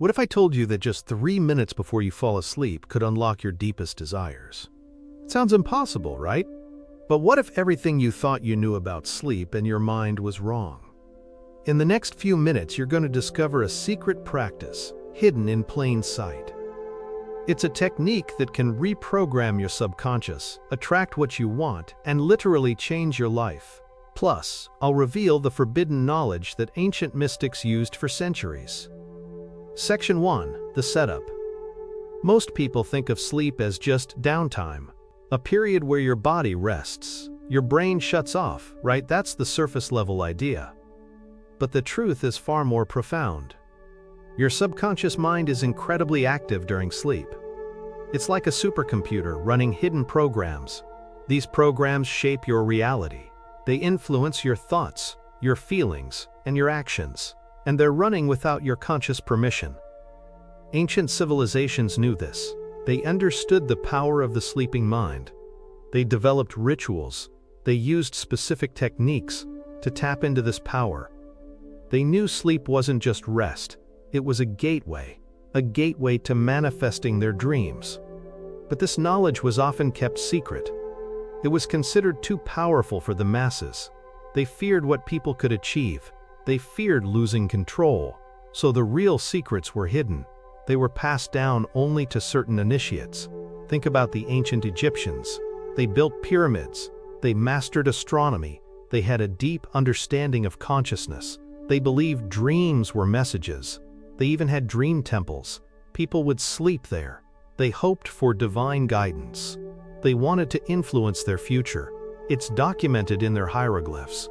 What if I told you that just 3 minutes before you fall asleep could unlock your deepest desires? It sounds impossible, right? But what if everything you thought you knew about sleep and your mind was wrong? In the next few minutes, you're going to discover a secret practice hidden in plain sight. It's a technique that can reprogram your subconscious, attract what you want, and literally change your life. Plus, I'll reveal the forbidden knowledge that ancient mystics used for centuries. Section 1. The Setup. Most people think of sleep as just downtime, a period where your body rests, your brain shuts off, right? That's the surface-level idea. But the truth is far more profound. Your subconscious mind is incredibly active during sleep. It's like a supercomputer running hidden programs. These programs shape your reality. They influence your thoughts, your feelings, and your actions. And they're running without your conscious permission. Ancient civilizations knew this. They understood the power of the sleeping mind. They developed rituals. They used specific techniques to tap into this power. They knew sleep wasn't just rest. It was a gateway to manifesting their dreams. But this knowledge was often kept secret. It was considered too powerful for the masses. They feared what people could achieve. They feared losing control, so the real secrets were hidden. They were passed down only to certain initiates. Think about the ancient Egyptians. They built pyramids. They mastered astronomy. They had a deep understanding of consciousness. They believed dreams were messages. They even had dream temples. People would sleep there. They hoped for divine guidance. They wanted to influence their future. It's documented in their hieroglyphs.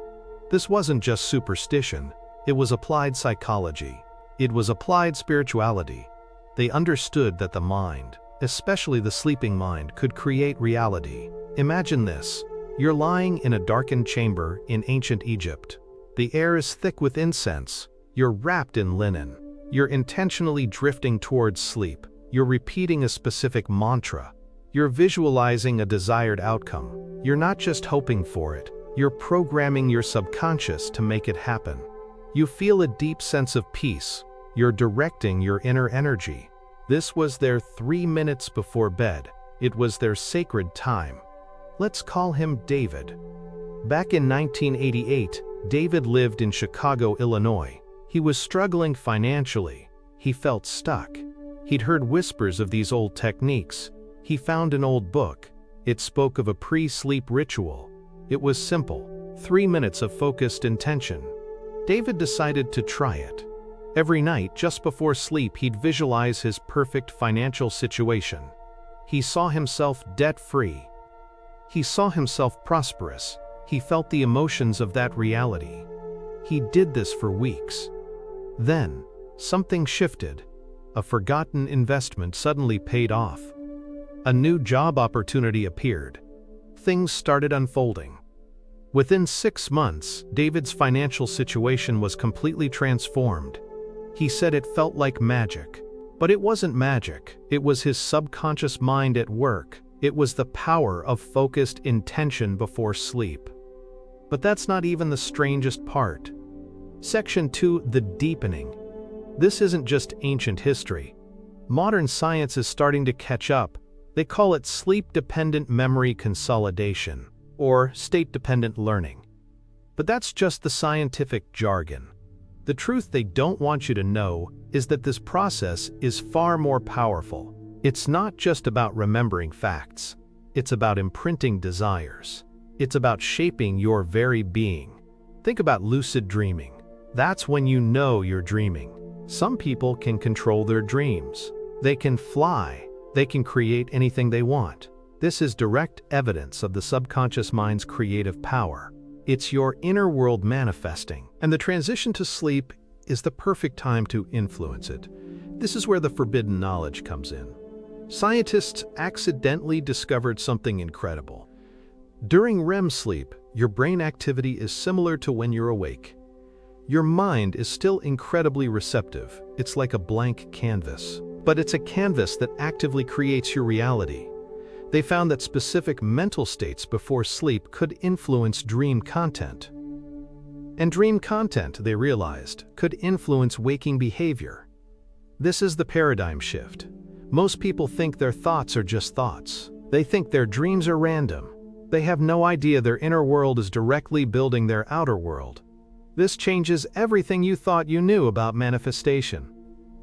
This wasn't just superstition, it was applied psychology. It was applied spirituality. They understood that the mind, especially the sleeping mind, could create reality. Imagine this. You're lying in a darkened chamber in ancient Egypt. The air is thick with incense. You're wrapped in linen. You're intentionally drifting towards sleep. You're repeating a specific mantra. You're visualizing a desired outcome. You're not just hoping for it. You're programming your subconscious to make it happen. You feel a deep sense of peace. You're directing your inner energy. This was their 3 minutes before bed. It was their sacred time. Let's call him David. Back in 1988, David lived in Chicago, Illinois. He was struggling financially. He felt stuck. He'd heard whispers of these old techniques. He found an old book. It spoke of a pre-sleep ritual. It was simple, 3 minutes of focused intention. David decided to try it. Every night, just before sleep, he'd visualize his perfect financial situation. He saw himself debt-free. He saw himself prosperous. He felt the emotions of that reality. He did this for weeks. Then, something shifted. A forgotten investment suddenly paid off. A new job opportunity appeared. Things started unfolding. Within 6 months, David's financial situation was completely transformed. He said it felt like magic. But it wasn't magic. It was his subconscious mind at work. It was the power of focused intention before sleep. But that's not even the strangest part. Section 2, the deepening. This isn't just ancient history. Modern science is starting to catch up. They call it sleep-dependent memory consolidation, or state-dependent learning. But that's just the scientific jargon. The truth they don't want you to know is that this process is far more powerful. It's not just about remembering facts. It's about imprinting desires. It's about shaping your very being. Think about lucid dreaming. That's when you know you're dreaming. Some people can control their dreams. They can fly. They can create anything they want. This is direct evidence of the subconscious mind's creative power. It's your inner world manifesting, and the transition to sleep is the perfect time to influence it. This is where the forbidden knowledge comes in. Scientists accidentally discovered something incredible. During REM sleep, your brain activity is similar to when you're awake. Your mind is still incredibly receptive. It's like a blank canvas. But it's a canvas that actively creates your reality. They found that specific mental states before sleep could influence dream content. And dream content, they realized, could influence waking behavior. This is the paradigm shift. Most people think their thoughts are just thoughts. They think their dreams are random. They have no idea their inner world is directly building their outer world. This changes everything you thought you knew about manifestation.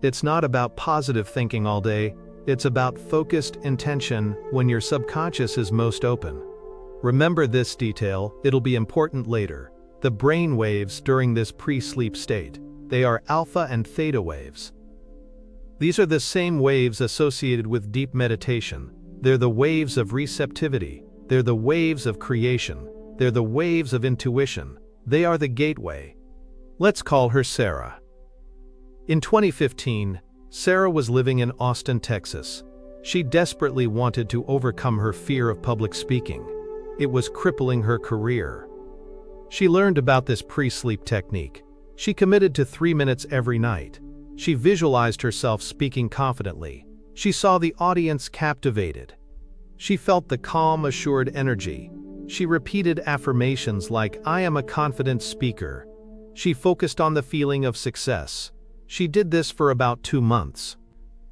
It's not about positive thinking all day. It's about focused intention when your subconscious is most open. Remember this detail, it'll be important later. The brain waves during this pre-sleep state. They are alpha and theta waves. These are the same waves associated with deep meditation. They're the waves of receptivity. They're the waves of creation. They're the waves of intuition. They are the gateway. Let's call her Sarah. In 2015, Sarah was living in Austin, Texas. She desperately wanted to overcome her fear of public speaking. It was crippling her career. She learned about this pre-sleep technique. She committed to 3 minutes every night. She visualized herself speaking confidently. She saw the audience captivated. She felt the calm, assured energy. She repeated affirmations like, "I am a confident speaker." She focused on the feeling of success. She did this for about 2 months.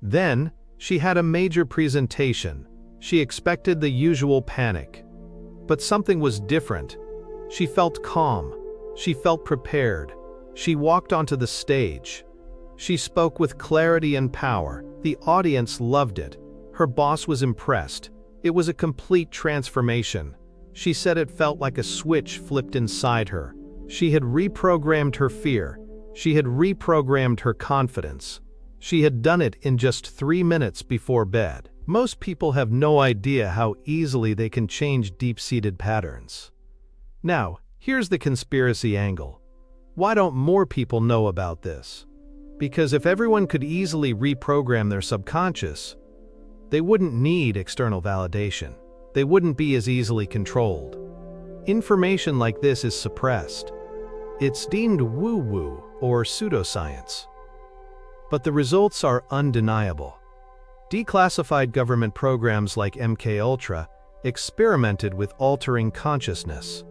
Then, she had a major presentation. She expected the usual panic. But something was different. She felt calm. She felt prepared. She walked onto the stage. She spoke with clarity and power. The audience loved it. Her boss was impressed. It was a complete transformation. She said it felt like a switch flipped inside her. She had reprogrammed her fear. She had reprogrammed her confidence. She had done it in just 3 minutes before bed. Most people have no idea how easily they can change deep-seated patterns. Now, here's the conspiracy angle. Why don't more people know about this? Because if everyone could easily reprogram their subconscious, they wouldn't need external validation. They wouldn't be as easily controlled. Information like this is suppressed. It's deemed woo-woo or pseudoscience. But the results are undeniable. Declassified government programs like MKUltra experimented with altering consciousness.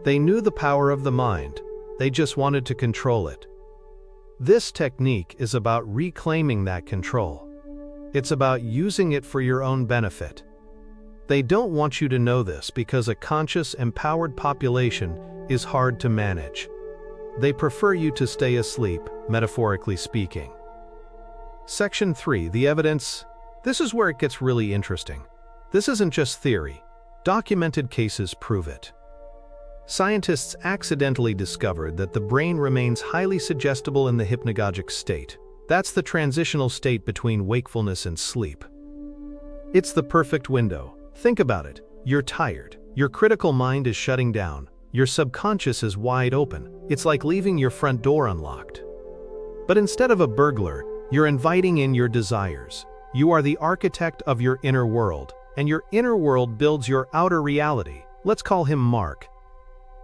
They knew the power of the mind. They just wanted to control it. This technique is about reclaiming that control. It's about using it for your own benefit. They don't want you to know this because a conscious, empowered population is hard to manage. They prefer you to stay asleep, metaphorically speaking. Section 3, the evidence. This is where it gets really interesting. This isn't just theory. Documented cases prove it. Scientists accidentally discovered that the brain remains highly suggestible in the hypnagogic state. That's the transitional state between wakefulness and sleep. It's the perfect window. Think about it. You're tired. Your critical mind is shutting down. Your subconscious is wide open. It's like leaving your front door unlocked. But instead of a burglar, you're inviting in your desires. You are the architect of your inner world, and your inner world builds your outer reality. Let's call him Mark.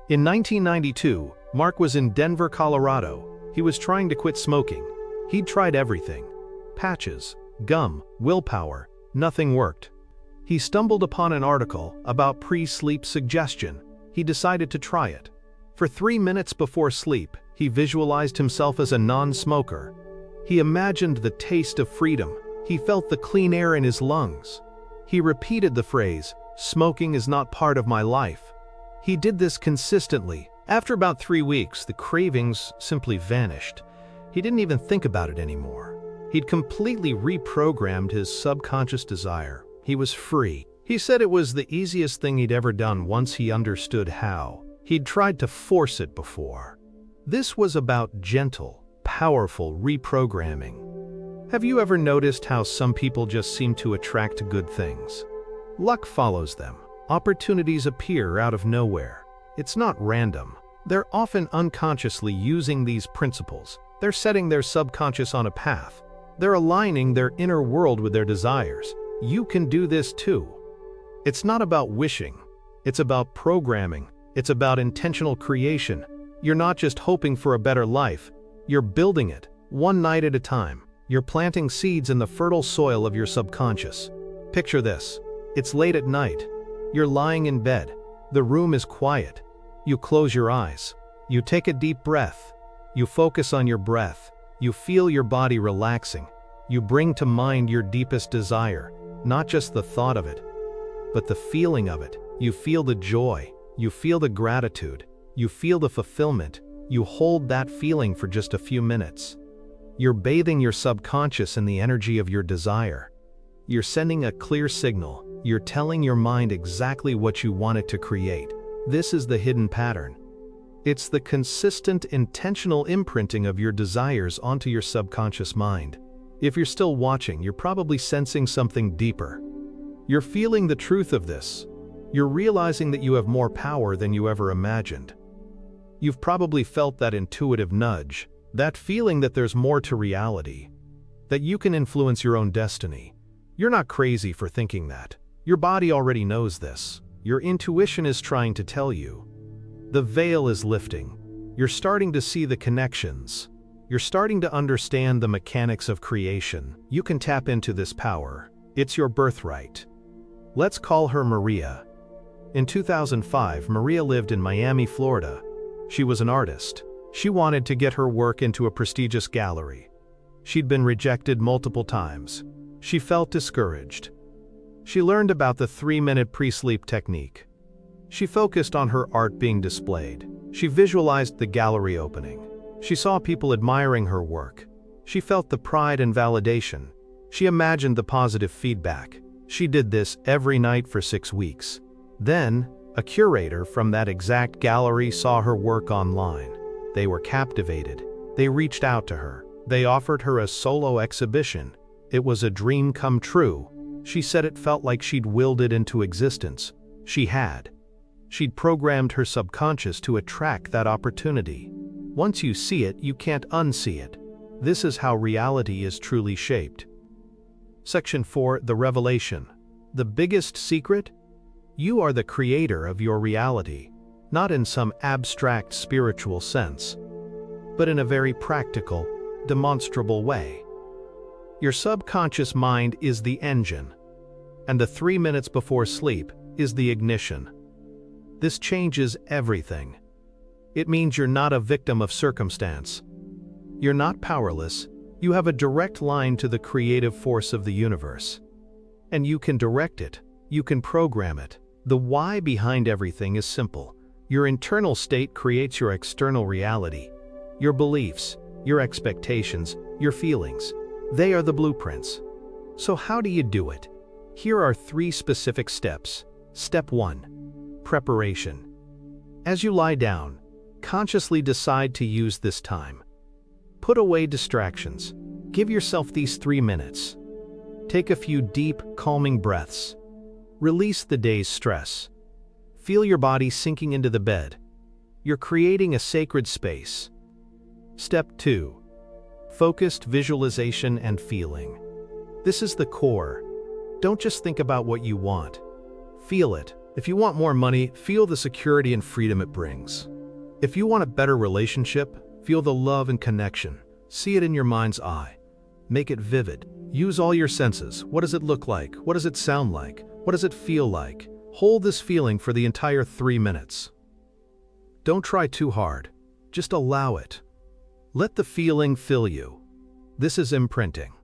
In 1992, Mark was in Denver, Colorado. He was trying to quit smoking. He'd tried everything. Patches, gum, willpower, nothing worked. He stumbled upon an article about pre-sleep suggestion. He decided to try it. For 3 minutes before sleep, he visualized himself as a non-smoker. He imagined the taste of freedom. He felt the clean air in his lungs. He repeated the phrase, "Smoking is not part of my life." He did this consistently. After about 3 weeks, the cravings simply vanished. He didn't even think about it anymore. He'd completely reprogrammed his subconscious desire. He was free. He said it was the easiest thing he'd ever done once he understood how. He'd tried to force it before. This was about gentle, powerful reprogramming. Have you ever noticed how some people just seem to attract good things? Luck follows them. Opportunities appear out of nowhere. It's not random. They're often unconsciously using these principles. They're setting their subconscious on a path. They're aligning their inner world with their desires. You can do this too. It's not about wishing. It's about programming. It's about intentional creation. You're not just hoping for a better life. You're building it, one night at a time. You're planting seeds in the fertile soil of your subconscious. Picture this. It's late at night. You're lying in bed. The room is quiet. You close your eyes. You take a deep breath. You focus on your breath. You feel your body relaxing. You bring to mind your deepest desire, not just the thought of it, but the feeling of it. You feel the joy, you feel the gratitude, you feel the fulfillment. You hold that feeling for just a few minutes. You're bathing your subconscious in the energy of your desire. You're sending a clear signal. You're telling your mind exactly what you want it to create. This is the hidden pattern. It's the consistent, intentional imprinting of your desires onto your subconscious mind. If you're still watching, you're probably sensing something deeper. You're feeling the truth of this. You're realizing that you have more power than you ever imagined. You've probably felt that intuitive nudge, that feeling that there's more to reality, that you can influence your own destiny. You're not crazy for thinking that. Your body already knows this. Your intuition is trying to tell you. The veil is lifting. You're starting to see the connections. You're starting to understand the mechanics of creation. You can tap into this power. It's your birthright. Let's call her Maria. In 2005, Maria lived in Miami, Florida. She was an artist. She wanted to get her work into a prestigious gallery. She'd been rejected multiple times. She felt discouraged. She learned about the 3-minute pre-sleep technique. She focused on her art being displayed. She visualized the gallery opening. She saw people admiring her work. She felt the pride and validation. She imagined the positive feedback. She did this every night for 6 weeks. Then, a curator from that exact gallery saw her work online. They were captivated. They reached out to her. They offered her a solo exhibition. It was a dream come true. She said it felt like she'd willed it into existence. She had. She'd programmed her subconscious to attract that opportunity. Once you see it, you can't unsee it. This is how reality is truly shaped. Section 4, the revelation. The biggest secret? You are the creator of your reality, not in some abstract spiritual sense, but in a very practical, demonstrable way. Your subconscious mind is the engine, and the 3 minutes before sleep is the ignition. This changes everything. It means you're not a victim of circumstance. You're not powerless. You have a direct line to the creative force of the universe. And you can direct it. You can program it. The why behind everything is simple. Your internal state creates your external reality. Your beliefs, your expectations, your feelings. They are the blueprints. So how do you do it? Here are 3 specific steps. Step 1. Preparation. As you lie down, consciously decide to use this time. Put away distractions. Give yourself these 3 minutes. Take a few deep, calming breaths. Release the day's stress. Feel your body sinking into the bed. You're creating a sacred space. Step 2. Focused visualization and feeling. This is the core. Don't just think about what you want. Feel it. If you want more money, feel the security and freedom it brings. If you want a better relationship, feel the love and connection. See it in your mind's eye. Make it vivid. Use all your senses. What does it look like? What does it sound like? What does it feel like? Hold this feeling for the entire 3 minutes. Don't try too hard. Just allow it. Let the feeling fill you. This is imprinting.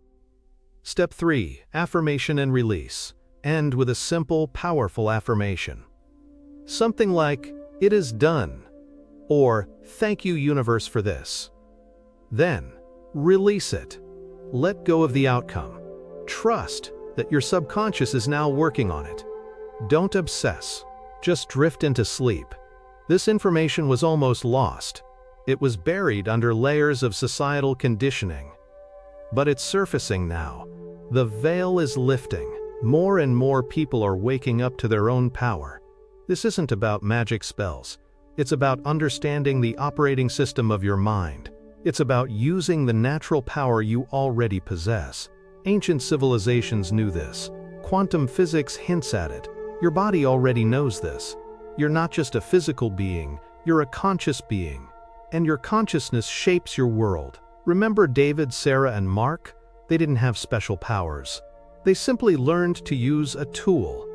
Step 3. Affirmation and release. End with a simple, powerful affirmation. Something like, "It is done," or "Thank you, universe, for this." Then, release it. Let go of the outcome. Trust that your subconscious is now working on it. Don't obsess. Just drift into sleep. This information was almost lost. It was buried under layers of societal conditioning. But it's surfacing now. The veil is lifting. More and more people are waking up to their own power. This isn't about magic spells. It's about understanding the operating system of your mind. It's about using the natural power you already possess. Ancient civilizations knew this. Quantum physics hints at it. Your body already knows this. You're not just a physical being, you're a conscious being. And your consciousness shapes your world. Remember David, Sarah, and Mark? They didn't have special powers. They simply learned to use a tool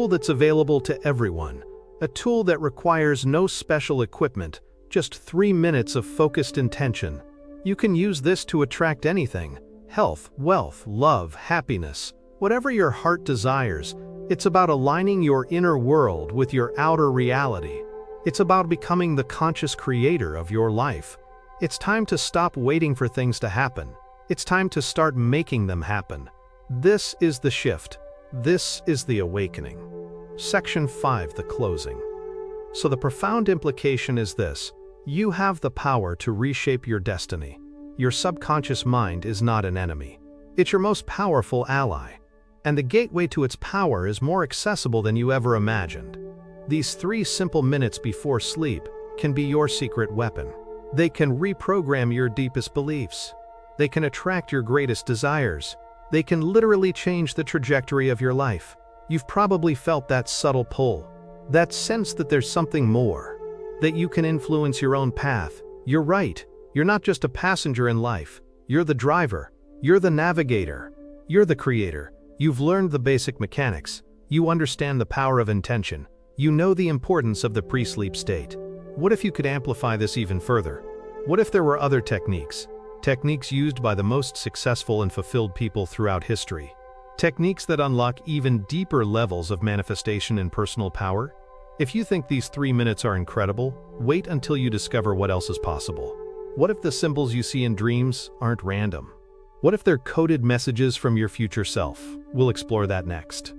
that's available to everyone, a tool that requires no special equipment, just 3 minutes of focused intention. You can use this to attract anything: health, wealth, love, happiness, whatever your heart desires. It's about aligning your inner world with your outer reality. It's about becoming the conscious creator of your life. It's time to stop waiting for things to happen. It's time to start making them happen. This is the shift. This is the awakening. Section 5, the closing. So the profound implication is this: you have the power to reshape your destiny. Your subconscious mind is not an enemy. It's your most powerful ally. And the gateway to its power is more accessible than you ever imagined. These 3 simple minutes before sleep can be your secret weapon. They can reprogram your deepest beliefs. They can attract your greatest desires. They can literally change the trajectory of your life. You've probably felt that subtle pull, that sense that there's something more, that you can influence your own path. You're right. You're not just a passenger in life. You're the driver. You're the navigator. You're the creator. You've learned the basic mechanics. You understand the power of intention. You know the importance of the pre-sleep state. What if you could amplify this even further? What if there were other techniques? Techniques used by the most successful and fulfilled people throughout history. Techniques that unlock even deeper levels of manifestation and personal power? If you think these 3 minutes are incredible, wait until you discover what else is possible. What if the symbols you see in dreams aren't random? What if they're coded messages from your future self? We'll explore that next.